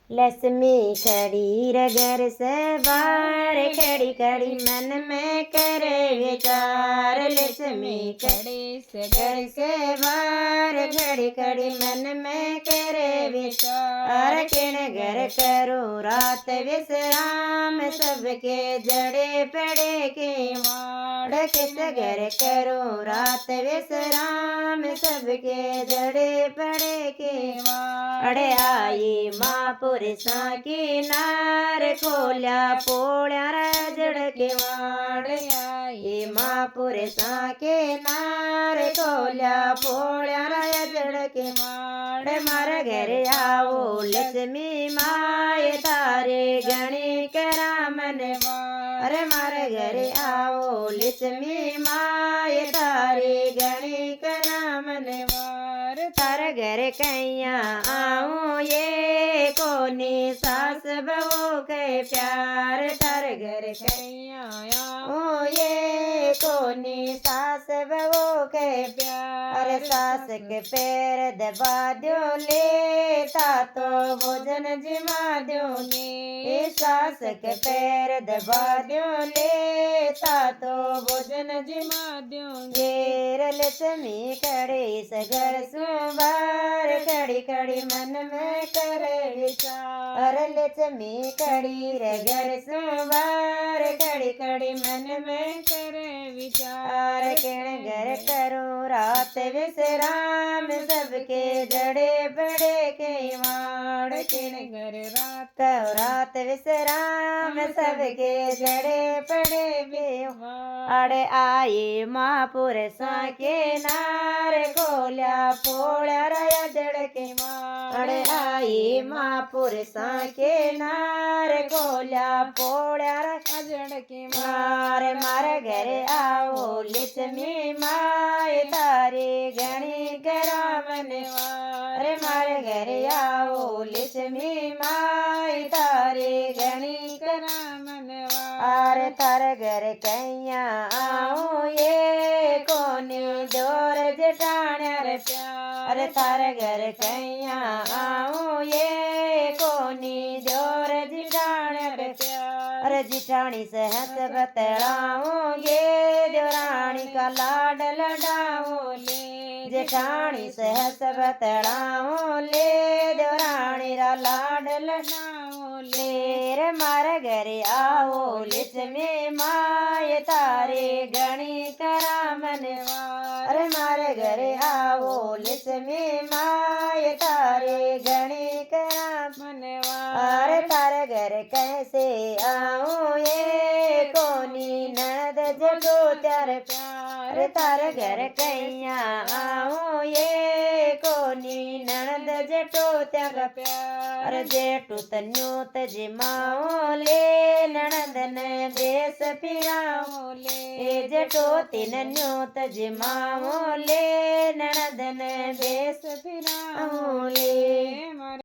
लक्ष्मी खड़ी रगर से बार खड़ी खड़ी मन में करे विचार। लक्ष्मी खड़ी घर से बार खड़ी खड़ी मन में करे विचार। किन घर करो रात विश्राम सबके जड़े पड़े के वाड़। किस घर करो रात विश्राम सबके जड़े पड़े के वाड़। आई माँ पुरुषा की नार खोल्या पोळ्या राजड़ के वाड़। आई माँ पुरुषा के नार खोल्या पोळ्या राजड़ के वाड़। मार घर आओ लक्ष्मी माय तारे गणी करा मन वार। मार घर आओ लक्ष्मी माय तारे गणी करा मन वार। तार घर कैया आऊं ये कोनी सास बहू के प्यार। तार घर कैया आऊं ये कोनी सास बहू के प्यार। सास के पैर दबा दो ले तातो भोजन जिमा दो ने। सास के पैर दबा दो ले तातो भोजन जिमा दो गे। लक्ष्मी खड़ी सगर सुबार खड़ी खड़ी मन में करे विचार। लक्ष्मी खड़ी रगर सुबार खड़ी खड़ी मन में करे विचार। किण घर करो रात विश्राम सबके जड़े बड़े के वाड़। किण घर रात विश्राम सबके जड़े पड़े बेवाड़। आई माँ पुरुषा के नार खोल्या पोळ्या राजड़ के वाड़। आई माँ पुरुषा के नार खोल्या पोळ्या राजड़ के वाड़। मार घर आओ लक्ष्मी माय तारे गणी करा मन वार। मार घर आओ लक्ष्मी माय तारे गणी करा मन वार। तार घर कैया आओ ये कोनी जोर जटाण्या प्यार। तार घर कैया आओ ये कोनी जोर जिठाण्या प्यार। जिठानी से हंस बतलाऊंगे देवरानी का लाड लडाऊं ले। जेठानी से हंस बतलाऊं ले देवरानी का लाड लडाऊं ले। रे मार घर आओ लक्ष्मी माय तारे गणी करा मन वार। मार घर आओ लक्ष्मी माय तारे गणी करा मन वार। तार घर कैसे आऊं ये कोनी नद जगो त्यार प्यार। तार घर कैया आऊं ये कोनी ननद जटो त्याग प्यार। जेठू तन्यू तजिमाओ ले ननद ने देश फिराओ ले। जटो तिन्यू तजिमाओ ले ननद ने देश फिराओ ले।